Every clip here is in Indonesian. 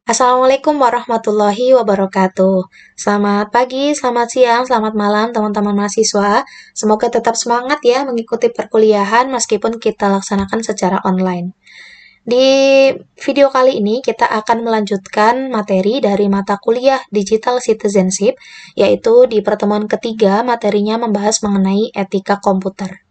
Assalamualaikum warahmatullahi wabarakatuh. Selamat pagi, selamat siang, selamat malam teman-teman mahasiswa. Semoga tetap semangat ya mengikuti perkuliahan meskipun kita laksanakan secara online. Di video kali ini kita akan melanjutkan materi dari mata kuliah Digital Citizenship, yaitu di pertemuan ketiga materinya membahas mengenai etika komputer.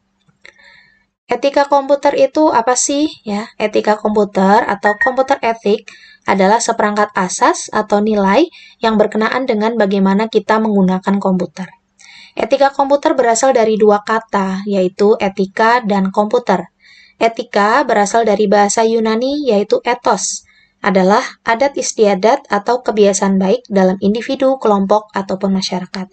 Etika komputer itu apa sih ya? Etika komputer atau komputer etik adalah seperangkat asas atau nilai yang berkenaan dengan bagaimana kita menggunakan komputer. Etika komputer berasal dari dua kata, yaitu etika dan komputer. Etika berasal dari bahasa Yunani yaitu ethos, adalah adat istiadat atau kebiasaan baik dalam individu, kelompok, ataupun masyarakat.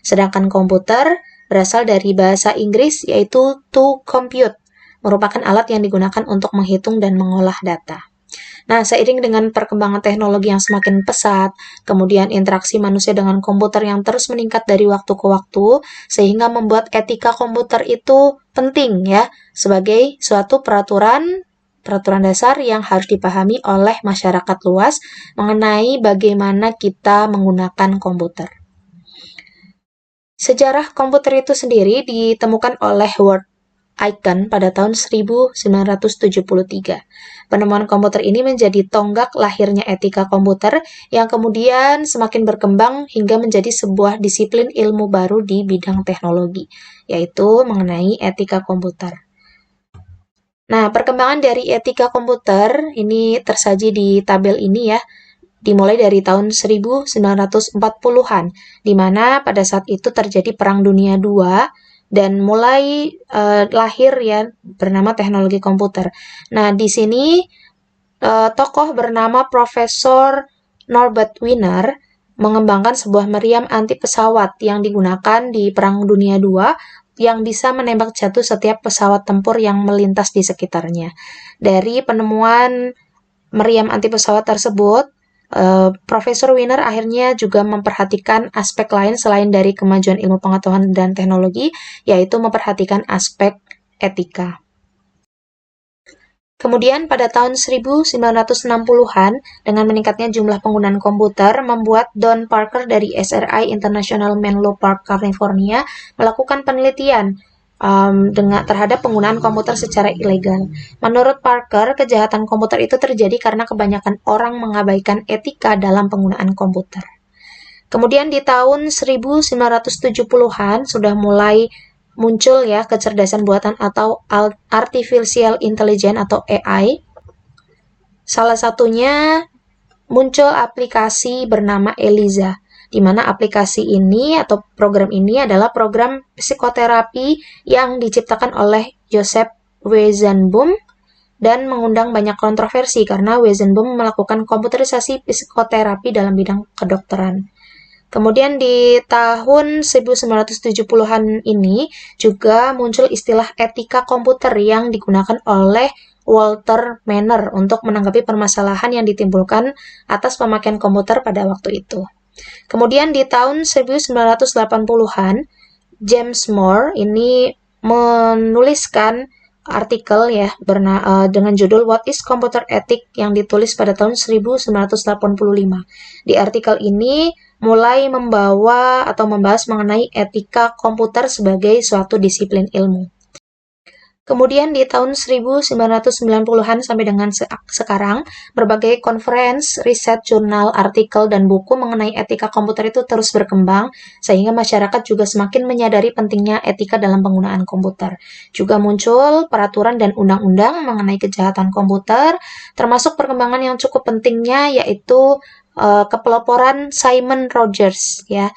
Sedangkan komputer berasal dari bahasa Inggris yaitu to compute, merupakan alat yang digunakan untuk menghitung dan mengolah data. Nah, seiring dengan perkembangan teknologi yang semakin pesat, kemudian interaksi manusia dengan komputer yang terus meningkat dari waktu ke waktu, sehingga membuat etika komputer itu penting ya, sebagai suatu peraturan dasar yang harus dipahami oleh masyarakat luas mengenai bagaimana kita menggunakan komputer. Sejarah komputer itu sendiri ditemukan oleh Howard Aiken pada tahun 1973. Penemuan komputer ini menjadi tonggak lahirnya etika komputer yang kemudian semakin berkembang hingga menjadi sebuah disiplin ilmu baru di bidang teknologi, yaitu mengenai etika komputer. Nah, perkembangan dari etika komputer ini tersaji di tabel ini ya, dimulai dari tahun 1940-an, di mana pada saat itu terjadi Perang Dunia II, dan mulai lahir ya bernama teknologi komputer. Nah, di sini tokoh bernama Profesor Norbert Wiener mengembangkan sebuah meriam anti pesawat yang digunakan di Perang Dunia II yang bisa menembak jatuh setiap pesawat tempur yang melintas di sekitarnya. Dari penemuan meriam anti pesawat tersebut, Profesor Wiener akhirnya juga memperhatikan aspek lain selain dari kemajuan ilmu pengetahuan dan teknologi, yaitu memperhatikan aspek etika. Kemudian pada tahun 1960-an, dengan meningkatnya jumlah penggunaan komputer, membuat Don Parker dari SRI International Menlo Park, California, melakukan penelitian terhadap penggunaan komputer secara ilegal. Menurut Parker, kejahatan komputer itu terjadi karena kebanyakan orang mengabaikan etika dalam penggunaan komputer. Kemudian di tahun 1970-an sudah mulai muncul ya kecerdasan buatan atau artificial intelligence atau AI. Salah satunya muncul aplikasi bernama Eliza, di mana aplikasi ini atau program ini adalah program psikoterapi yang diciptakan oleh Joseph Weizenbaum dan mengundang banyak kontroversi karena Weizenbaum melakukan komputerisasi psikoterapi dalam bidang kedokteran. Kemudian di tahun 1970-an ini juga muncul istilah etika komputer yang digunakan oleh Walter Manner untuk menanggapi permasalahan yang ditimbulkan atas pemakaian komputer pada waktu itu. Kemudian di tahun 1980-an, James Moore ini menuliskan artikel ya dengan judul What is Computer Ethics yang ditulis pada tahun 1985. Di artikel ini mulai membawa atau membahas mengenai etika komputer sebagai suatu disiplin ilmu. Kemudian di tahun 1990-an sampai dengan sekarang, berbagai conference, riset, jurnal, artikel, dan buku mengenai etika komputer itu terus berkembang, sehingga masyarakat juga semakin menyadari pentingnya etika dalam penggunaan komputer. Juga muncul peraturan dan undang-undang mengenai kejahatan komputer, termasuk perkembangan yang cukup pentingnya yaitu kepeloporan Simon Rogers ya,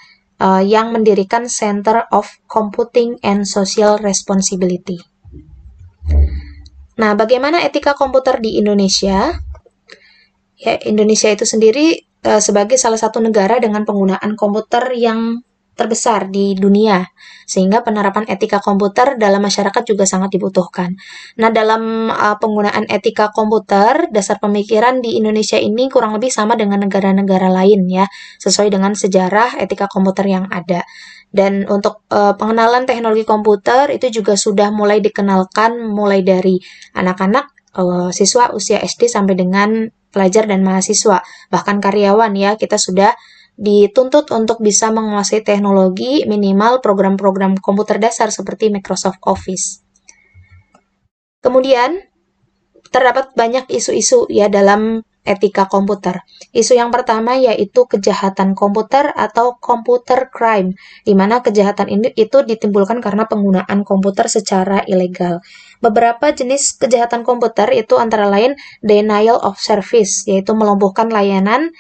yang mendirikan Center of Computing and Social Responsibility. Nah, bagaimana etika komputer di Indonesia? Ya, Indonesia itu sendiri sebagai salah satu negara dengan penggunaan komputer yang terbesar di dunia, sehingga penerapan etika komputer dalam masyarakat juga sangat dibutuhkan. Nah, dalam penggunaan etika komputer, dasar pemikiran di Indonesia ini kurang lebih sama dengan negara-negara lain ya, sesuai dengan sejarah etika komputer yang ada. Dan untuk pengenalan teknologi komputer itu juga sudah mulai dikenalkan mulai dari anak-anak, siswa usia SD sampai dengan pelajar dan mahasiswa, bahkan karyawan ya, kita sudah dituntut untuk bisa menguasai teknologi minimal program-program komputer dasar seperti Microsoft Office. Kemudian, terdapat banyak isu-isu ya dalam etika komputer. Isu yang pertama yaitu kejahatan komputer atau computer crime, di mana kejahatan ini itu ditimbulkan karena penggunaan komputer secara ilegal. Beberapa jenis kejahatan komputer itu antara lain denial of service, yaitu melumpuhkan layanan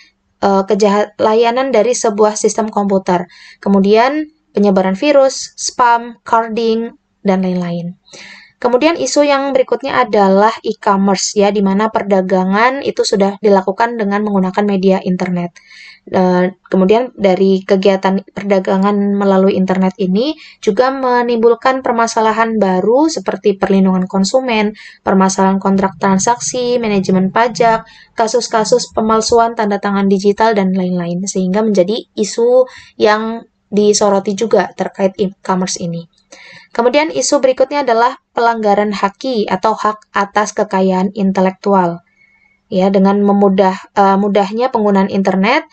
dari sebuah sistem komputer. Kemudian penyebaran virus, spam, carding, dan lain-lain. Kemudian isu yang berikutnya adalah e-commerce ya, di mana perdagangan itu sudah dilakukan dengan menggunakan media internet. Kemudian dari kegiatan perdagangan melalui internet ini juga menimbulkan permasalahan baru seperti perlindungan konsumen, permasalahan kontrak transaksi, manajemen pajak, kasus-kasus pemalsuan tanda tangan digital, dan lain-lain. Sehingga menjadi isu yang disoroti juga terkait e-commerce ini. Kemudian isu berikutnya adalah pelanggaran haki atau hak atas kekayaan intelektual. Ya, dengan mudahnya penggunaan internet,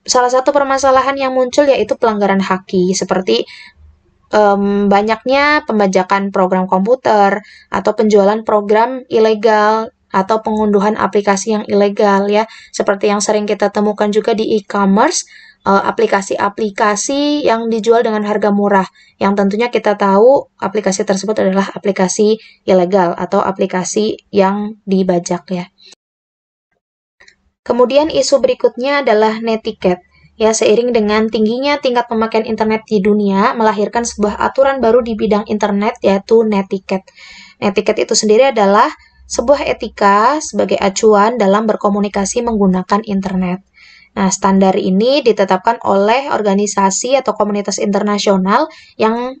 salah satu permasalahan yang muncul yaitu pelanggaran haki, seperti banyaknya pembajakan program komputer atau penjualan program ilegal atau pengunduhan aplikasi yang ilegal ya, seperti yang sering kita temukan juga di e-commerce, aplikasi-aplikasi yang dijual dengan harga murah, yang tentunya kita tahu aplikasi tersebut adalah aplikasi ilegal atau aplikasi yang dibajak ya. Kemudian isu berikutnya adalah netiquette. Ya, seiring dengan tingginya tingkat pemakaian internet di dunia, melahirkan sebuah aturan baru di bidang internet yaitu netiquette. Netiquette itu sendiri adalah sebuah etika sebagai acuan dalam berkomunikasi menggunakan internet. Nah, standar ini ditetapkan oleh organisasi atau komunitas internasional yang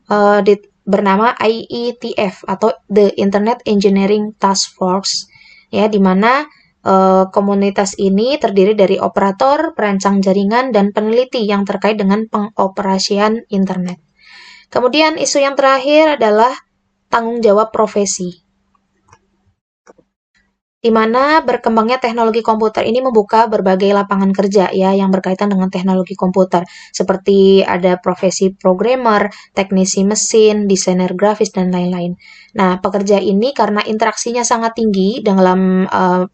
bernama IETF atau The Internet Engineering Task Force, ya, di mana komunitas ini terdiri dari operator, perancang jaringan, dan peneliti yang terkait dengan pengoperasian internet. Kemudian isu yang terakhir adalah tanggung jawab profesi, di mana berkembangnya teknologi komputer ini membuka berbagai lapangan kerja ya yang berkaitan dengan teknologi komputer, seperti ada profesi programmer, teknisi mesin, desainer grafis, dan lain-lain. Nah, pekerja ini karena interaksinya sangat tinggi dalam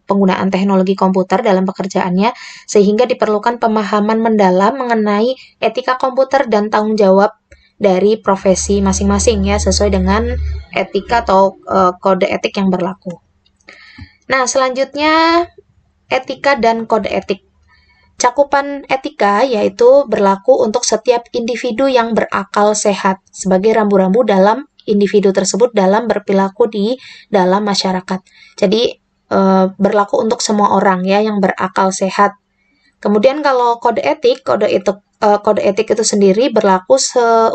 penggunaan teknologi komputer dalam pekerjaannya, sehingga diperlukan pemahaman mendalam mengenai etika komputer dan tanggung jawab dari profesi masing-masing ya, sesuai dengan etika atau kode etik yang berlaku. Nah, selanjutnya etika dan kode etik. Cakupan etika yaitu berlaku untuk setiap individu yang berakal sehat sebagai rambu-rambu dalam individu tersebut dalam berperilaku di dalam masyarakat. Jadi berlaku untuk semua orang ya yang berakal sehat. Kemudian kalau kode etik itu sendiri berlaku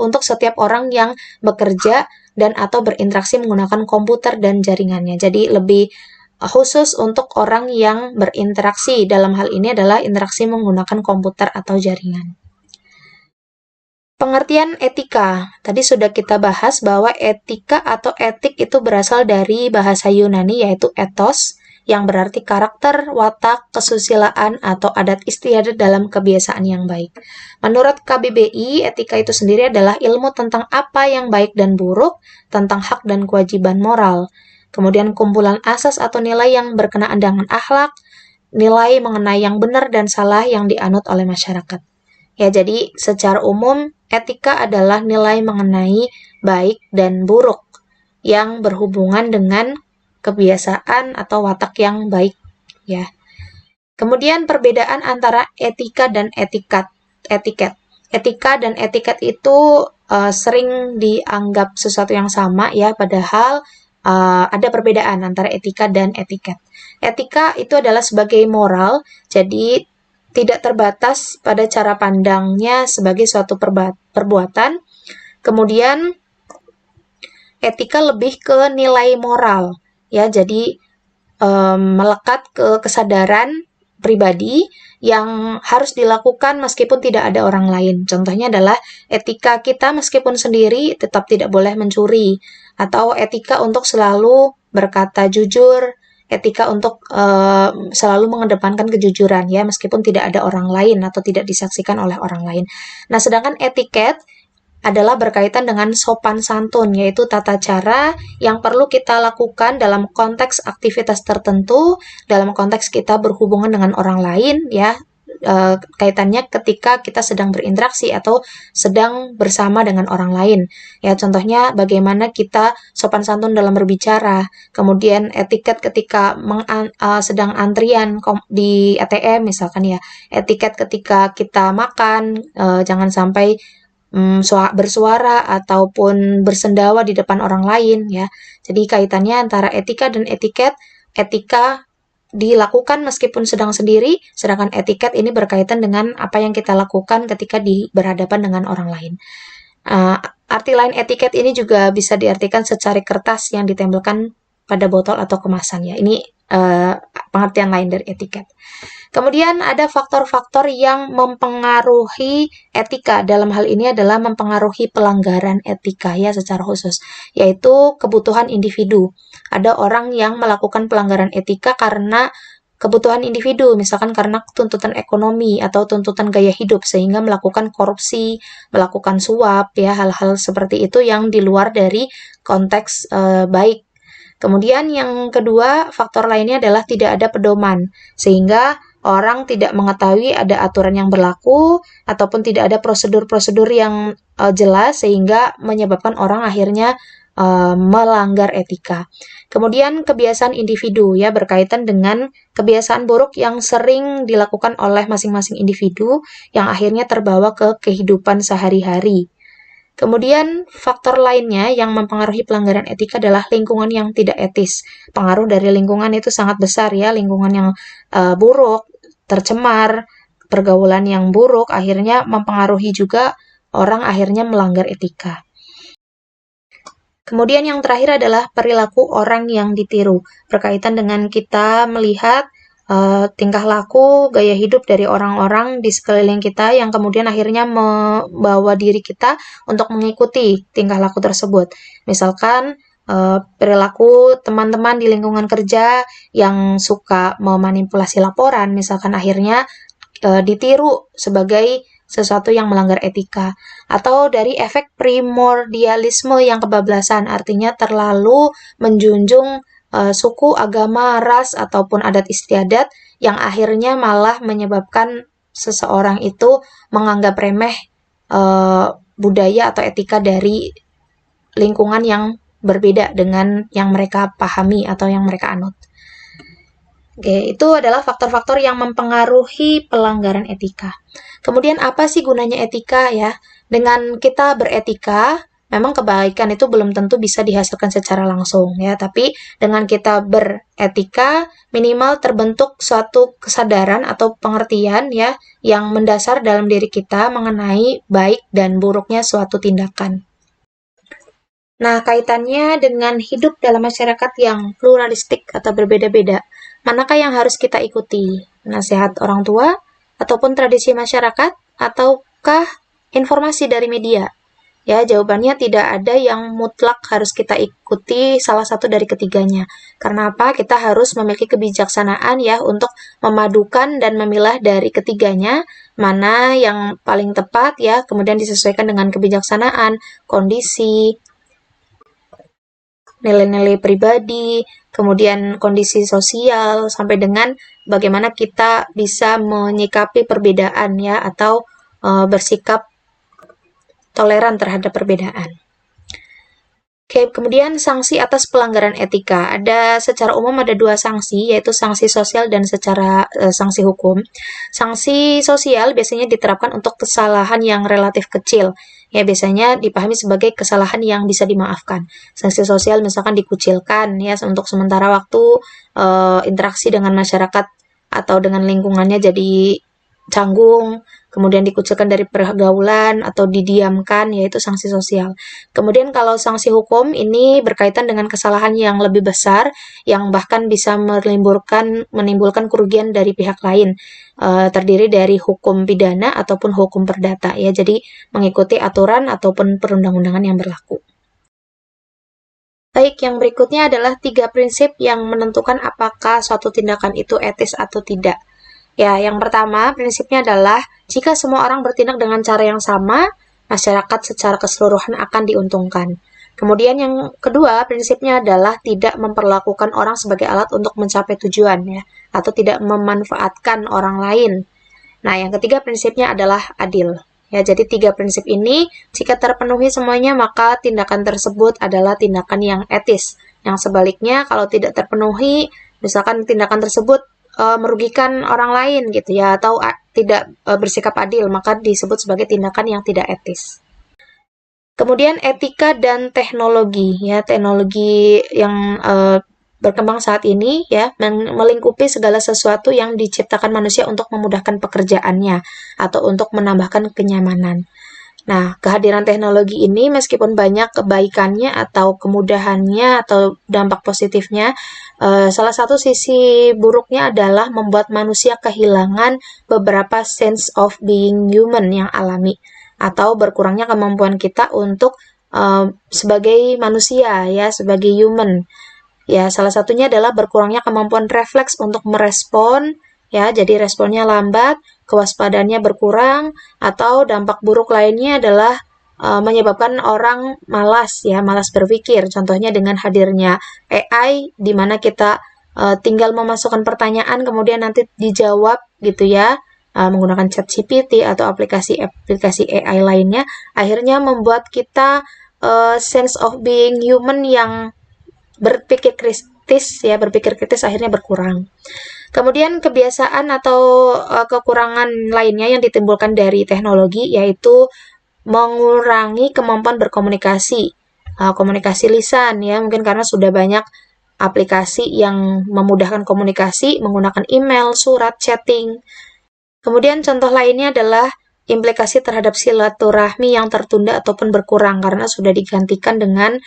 untuk setiap orang yang bekerja dan atau berinteraksi menggunakan komputer dan jaringannya. Jadi lebih khusus untuk orang yang berinteraksi, dalam hal ini adalah interaksi menggunakan komputer atau jaringan. Pengertian etika, tadi sudah kita bahas bahwa etika atau etik itu berasal dari bahasa Yunani yaitu ethos, yang berarti karakter, watak, kesusilaan, atau adat istiadat dalam kebiasaan yang baik. Menurut KBBI, etika itu sendiri adalah ilmu tentang apa yang baik dan buruk, tentang hak dan kewajiban moral. Kemudian kumpulan asas atau nilai yang berkenaan dengan akhlak, nilai mengenai yang benar dan salah yang dianut oleh masyarakat. Ya, jadi secara umum etika adalah nilai mengenai baik dan buruk yang berhubungan dengan kebiasaan atau watak yang baik, ya. Kemudian perbedaan antara etika dan etiket. Etika dan etiket itu sering dianggap sesuatu yang sama ya, padahal ada perbedaan antara etika dan etiket. Etika itu adalah sebagai moral, jadi tidak terbatas pada cara pandangnya sebagai suatu perbuatan. Kemudian etika lebih ke nilai moral, ya. Jadi melekat ke kesadaran pribadi yang harus dilakukan meskipun tidak ada orang lain. Contohnya adalah etika kita meskipun sendiri tetap tidak boleh mencuri, atau etika untuk selalu berkata jujur, etika untuk selalu mengedepankan kejujuran ya, meskipun tidak ada orang lain atau tidak disaksikan oleh orang lain. Nah, sedangkan etiket adalah berkaitan dengan sopan santun, yaitu tata cara yang perlu kita lakukan dalam konteks aktivitas tertentu, dalam konteks kita berhubungan dengan orang lain ya, kaitannya ketika kita sedang berinteraksi atau sedang bersama dengan orang lain. Ya, contohnya bagaimana kita sopan santun dalam berbicara, kemudian etiket ketika sedang antrian di ATM misalkan ya, etiket ketika kita makan, jangan sampai bersuara ataupun bersendawa di depan orang lain ya. Jadi kaitannya antara etika dan etiket, etika dilakukan meskipun sedang sendiri, sedangkan etiket ini berkaitan dengan apa yang kita lakukan ketika berhadapan dengan orang lain. Arti lain etiket ini juga bisa diartikan secari kertas yang ditempelkan pada botol atau kemasan ya. Ini pengertian lain dari etiket. Kemudian ada faktor-faktor yang mempengaruhi etika. Dalam hal ini adalah mempengaruhi pelanggaran etika ya secara khusus, yaitu kebutuhan individu. Ada orang yang melakukan pelanggaran etika karena kebutuhan individu, misalkan karena tuntutan ekonomi atau tuntutan gaya hidup, sehingga melakukan korupsi, melakukan suap, ya hal-hal seperti itu yang di luar dari konteks baik. Kemudian yang kedua, faktor lainnya adalah tidak ada pedoman, sehingga orang tidak mengetahui ada aturan yang berlaku, ataupun tidak ada prosedur-prosedur yang jelas, sehingga menyebabkan orang akhirnya melanggar etika. Kemudian kebiasaan individu ya berkaitan dengan kebiasaan buruk yang sering dilakukan oleh masing-masing individu yang akhirnya terbawa ke kehidupan sehari-hari. Kemudian faktor lainnya yang mempengaruhi pelanggaran etika adalah lingkungan yang tidak etis. Pengaruh dari lingkungan itu sangat besar ya, lingkungan yang buruk, tercemar, pergaulan yang buruk akhirnya mempengaruhi juga orang akhirnya melanggar etika. Kemudian yang terakhir adalah perilaku orang yang ditiru, berkaitan dengan kita melihat tingkah laku, gaya hidup dari orang-orang di sekeliling kita yang kemudian akhirnya membawa diri kita untuk mengikuti tingkah laku tersebut. Misalkan perilaku teman-teman di lingkungan kerja yang suka memanipulasi laporan, misalkan akhirnya ditiru sebagai sesuatu yang melanggar etika, atau dari efek primordialisme yang kebablasan, artinya terlalu menjunjung suku, agama, ras, ataupun adat istiadat yang akhirnya malah menyebabkan seseorang itu menganggap remeh budaya atau etika dari lingkungan yang berbeda dengan yang mereka pahami atau yang mereka anut. Oke, itu adalah faktor-faktor yang mempengaruhi pelanggaran etika. Kemudian apa sih gunanya etika ya? Dengan kita beretika, memang kebaikan itu belum tentu bisa dihasilkan secara langsung ya, tapi dengan kita beretika minimal terbentuk suatu kesadaran atau pengertian ya yang mendasar dalam diri kita mengenai baik dan buruknya suatu tindakan. Nah, kaitannya dengan hidup dalam masyarakat yang pluralistik atau berbeda-beda, manakah yang harus kita ikuti? Nasihat orang tua, ataupun tradisi masyarakat, ataukah informasi dari media? Ya, jawabannya tidak ada yang mutlak harus kita ikuti salah satu dari ketiganya. Karena apa? Kita harus memiliki kebijaksanaan ya untuk memadukan dan memilah dari ketiganya mana yang paling tepat ya, kemudian disesuaikan dengan kebijaksanaan, kondisi, nilai-nilai pribadi, kemudian kondisi sosial, sampai dengan bagaimana kita bisa menyikapi perbedaan ya, atau bersikap toleran terhadap perbedaan. Oke, kemudian sanksi atas pelanggaran etika. Secara umum ada dua sanksi, yaitu sanksi sosial dan secara sanksi hukum. Sanksi sosial biasanya diterapkan untuk kesalahan yang relatif kecil. Ya, biasanya dipahami sebagai kesalahan yang bisa dimaafkan. Sanksi sosial misalkan dikucilkan ya untuk sementara waktu, interaksi dengan masyarakat atau dengan lingkungannya jadi canggung, kemudian dikucilkan dari pergaulan atau didiamkan, yaitu sanksi sosial. Kemudian kalau sanksi hukum ini berkaitan dengan kesalahan yang lebih besar, yang bahkan bisa menimbulkan kerugian dari pihak lain, terdiri dari hukum pidana ataupun hukum perdata ya. Jadi mengikuti aturan ataupun perundang-undangan yang berlaku. Baik, yang berikutnya adalah 3 prinsip yang menentukan apakah suatu tindakan itu etis atau tidak. Ya, yang pertama prinsipnya adalah jika semua orang bertindak dengan cara yang sama, masyarakat secara keseluruhan akan diuntungkan. Kemudian yang kedua prinsipnya adalah tidak memperlakukan orang sebagai alat untuk mencapai tujuan ya, atau tidak memanfaatkan orang lain. Nah, yang ketiga prinsipnya adalah adil. Ya, jadi 3 prinsip ini jika terpenuhi semuanya maka tindakan tersebut adalah tindakan yang etis. Yang sebaliknya kalau tidak terpenuhi, misalkan tindakan tersebut merugikan orang lain gitu ya, atau tidak bersikap adil, maka disebut sebagai tindakan yang tidak etis. Kemudian etika dan teknologi ya, teknologi yang berkembang saat ini ya, melingkupi segala sesuatu yang diciptakan manusia untuk memudahkan pekerjaannya atau untuk menambahkan kenyamanan. Nah, kehadiran teknologi ini meskipun banyak kebaikannya atau kemudahannya atau dampak positifnya, salah satu sisi buruknya adalah membuat manusia kehilangan beberapa sense of being human yang alami atau berkurangnya kemampuan kita untuk sebagai manusia ya, sebagai human. Ya, salah satunya adalah berkurangnya kemampuan refleks untuk merespon, ya, jadi responnya lambat, kewaspadaannya berkurang, atau dampak buruk lainnya adalah menyebabkan orang malas, ya, malas berpikir. Contohnya dengan hadirnya AI, di mana kita tinggal memasukkan pertanyaan, kemudian nanti dijawab, gitu ya, menggunakan ChatGPT atau aplikasi-aplikasi AI lainnya, akhirnya membuat kita sense of being human yang berpikir kritis akhirnya berkurang. Kemudian kebiasaan atau kekurangan lainnya yang ditimbulkan dari teknologi yaitu mengurangi kemampuan berkomunikasi, komunikasi lisan ya, mungkin karena sudah banyak aplikasi yang memudahkan komunikasi menggunakan email, surat, chatting. Kemudian contoh lainnya adalah implikasi terhadap silaturahmi yang tertunda ataupun berkurang karena sudah digantikan dengan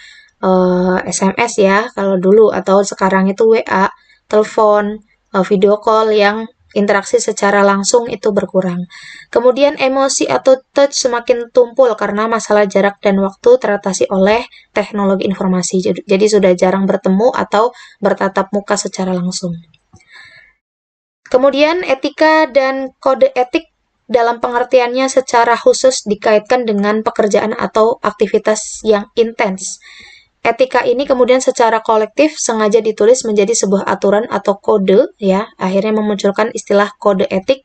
SMS ya, kalau dulu, atau sekarang itu WA, telepon, video call yang interaksi secara langsung itu berkurang. Kemudian emosi atau touch semakin tumpul karena masalah jarak dan waktu teratasi oleh teknologi informasi. Jadi sudah jarang bertemu atau bertatap muka secara langsung. Kemudian etika dan kode etik dalam pengertiannya secara khusus dikaitkan dengan pekerjaan atau aktivitas yang intens. Etika ini kemudian secara kolektif sengaja ditulis menjadi sebuah aturan atau kode, ya, akhirnya memunculkan istilah kode etik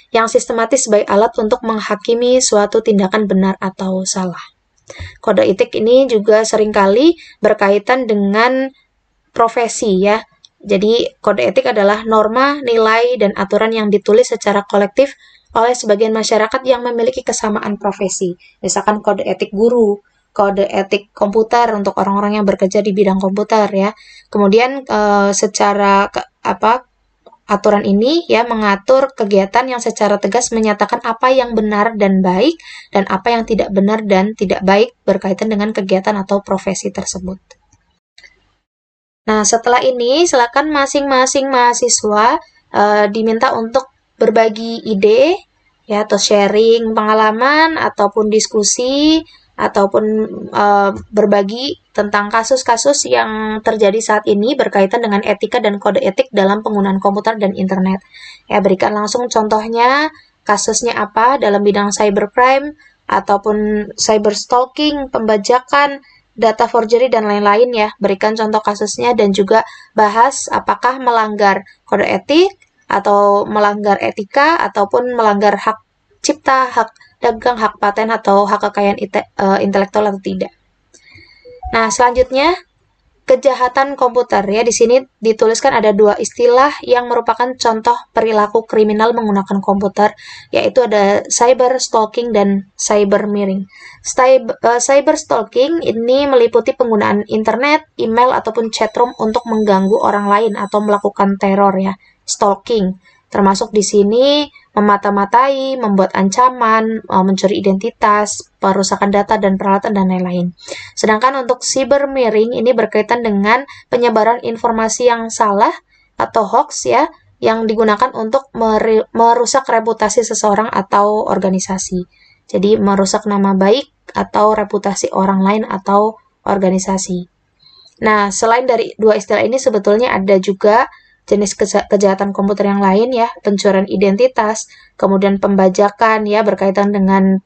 yang sistematis sebagai alat untuk menghakimi suatu tindakan benar atau salah. Kode etik ini juga seringkali berkaitan dengan profesi, ya. Jadi kode etik adalah norma, nilai, dan aturan yang ditulis secara kolektif oleh sebagian masyarakat yang memiliki kesamaan profesi. Misalkan kode etik guru, kode etik komputer untuk orang-orang yang bekerja di bidang komputer ya. Kemudian secara aturan ini ya mengatur kegiatan yang secara tegas menyatakan apa yang benar dan baik dan apa yang tidak benar dan tidak baik berkaitan dengan kegiatan atau profesi tersebut. Nah, setelah ini silakan masing-masing mahasiswa diminta untuk berbagi ide ya, atau sharing pengalaman ataupun diskusi ataupun berbagi tentang kasus-kasus yang terjadi saat ini berkaitan dengan etika dan kode etik dalam penggunaan komputer dan internet. Ya, berikan langsung contohnya, kasusnya apa dalam bidang cybercrime ataupun cyberstalking, pembajakan, data forgery dan lain-lain ya. Berikan contoh kasusnya dan juga bahas apakah melanggar kode etik atau melanggar etika ataupun melanggar hak cipta, hak dagang, hak paten, atau hak kekayaan intelektual atau tidak. Nah, selanjutnya kejahatan komputer ya. Di sini dituliskan ada 2 istilah yang merupakan contoh perilaku kriminal menggunakan komputer, yaitu ada cyber stalking dan cyber mirroring. Cyber stalking ini meliputi penggunaan internet, email ataupun chatroom untuk mengganggu orang lain atau melakukan teror ya. Stalking termasuk di sini memata-matai, membuat ancaman, mencuri identitas, perusakan data dan peralatan, dan lain-lain. Sedangkan untuk cyber mirroring ini berkaitan dengan penyebaran informasi yang salah atau hoax ya, yang digunakan untuk merusak reputasi seseorang atau organisasi. Jadi merusak nama baik atau reputasi orang lain atau organisasi. Nah, selain dari dua istilah ini sebetulnya ada juga jenis kejahatan komputer yang lain ya, pencurian identitas, kemudian pembajakan ya berkaitan dengan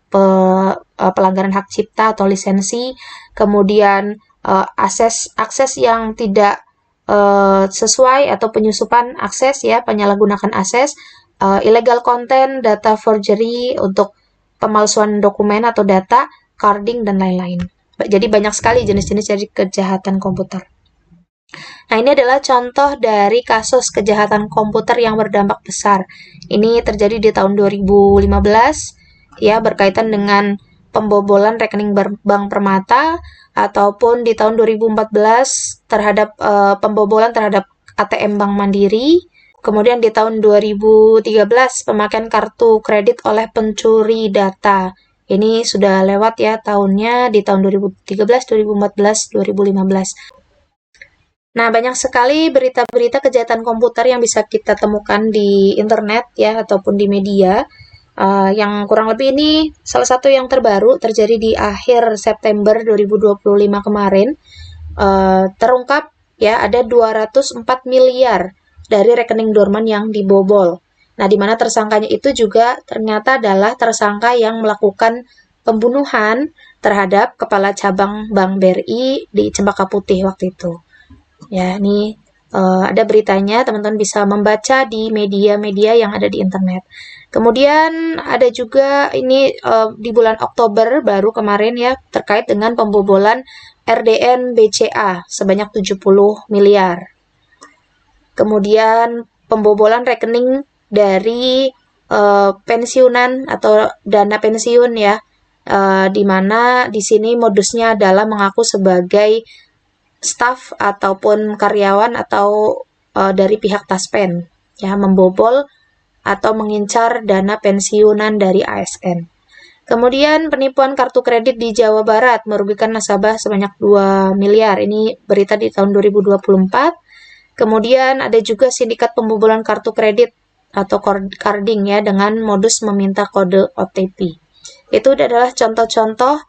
pelanggaran hak cipta atau lisensi, kemudian akses yang tidak sesuai atau penyusupan akses ya, penyalahgunaan akses, illegal content, data forgery untuk pemalsuan dokumen atau data, carding dan lain-lain. Jadi banyak sekali jenis-jenis dari kejahatan komputer. Nah, ini adalah contoh dari kasus kejahatan komputer yang berdampak besar. Ini terjadi di tahun 2015, ya, berkaitan dengan pembobolan rekening bank Permata, ataupun di tahun 2014 terhadap pembobolan terhadap ATM Bank Mandiri. Kemudian di tahun 2013 pemakaian kartu kredit oleh pencuri data. Ini sudah lewat ya tahunnya di tahun 2013, 2014, 2015. Nah, banyak sekali berita-berita kejahatan komputer yang bisa kita temukan di internet ya ataupun di media. Yang kurang lebih ini salah satu yang terbaru terjadi di akhir September 2025 kemarin. Terungkap ya ada 204 miliar dari rekening dorman yang dibobol. Nah, di mana tersangkanya itu juga ternyata adalah tersangka yang melakukan pembunuhan terhadap kepala cabang Bank BRI di Cempaka Putih waktu itu. Ya, ini ada beritanya, teman-teman bisa membaca di media-media yang ada di internet. Kemudian ada juga ini di bulan Oktober baru kemarin ya terkait dengan pembobolan RDN BCA sebanyak 70 miliar. Kemudian pembobolan rekening dari pensiunan atau dana pensiun ya, di mana di sini modusnya adalah mengaku sebagai staf ataupun karyawan atau dari pihak Taspen ya, membobol atau mengincar dana pensiunan dari ASN. Kemudian penipuan kartu kredit di Jawa Barat merugikan nasabah sebanyak 2 miliar. Ini berita di tahun 2024. Kemudian ada juga sindikat pembobolan kartu kredit atau carding ya dengan modus meminta kode OTP. Itu adalah contoh-contoh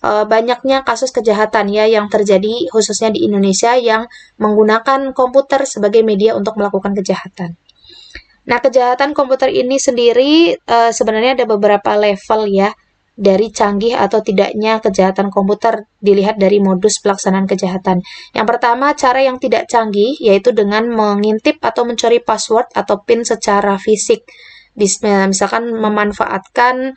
banyaknya kasus kejahatan ya yang terjadi khususnya di Indonesia yang menggunakan komputer sebagai media untuk melakukan kejahatan. Nah, kejahatan komputer ini sendiri sebenarnya ada beberapa level ya dari canggih atau tidaknya kejahatan komputer dilihat dari modus pelaksanaan kejahatan. Yang pertama, cara yang tidak canggih yaitu dengan mengintip atau mencuri password atau PIN secara fisik. Misalkan memanfaatkan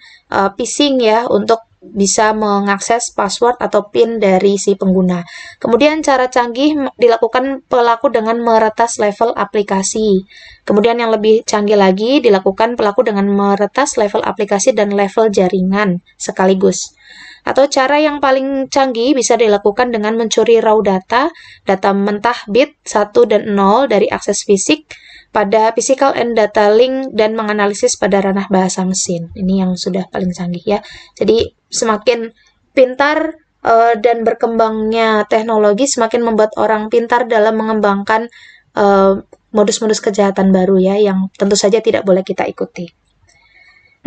phishing ya untuk bisa mengakses password atau PIN dari si pengguna. Kemudian cara canggih dilakukan pelaku dengan meretas level aplikasi. Kemudian yang lebih canggih lagi dilakukan pelaku dengan meretas level aplikasi dan level jaringan sekaligus. Atau cara yang paling canggih bisa dilakukan dengan mencuri raw data mentah bit 1 dan 0 dari akses fisik pada physical and data link dan menganalisis pada ranah bahasa mesin. Ini yang sudah paling canggih ya. Jadi semakin pintar dan berkembangnya teknologi semakin membuat orang pintar dalam mengembangkan modus-modus kejahatan baru ya yang tentu saja tidak boleh kita ikuti.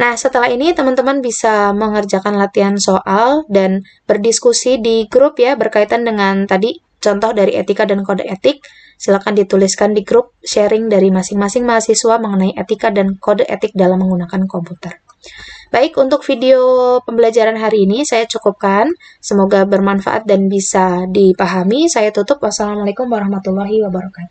Nah, setelah ini teman-teman bisa mengerjakan latihan soal dan berdiskusi di grup ya berkaitan dengan tadi contoh dari etika dan kode etik. Silakan dituliskan di grup sharing dari masing-masing mahasiswa mengenai etika dan kode etik dalam menggunakan komputer. Baik, untuk video pembelajaran hari ini saya cukupkan. Semoga bermanfaat dan bisa dipahami. Saya tutup. Wassalamualaikum warahmatullahi wabarakatuh.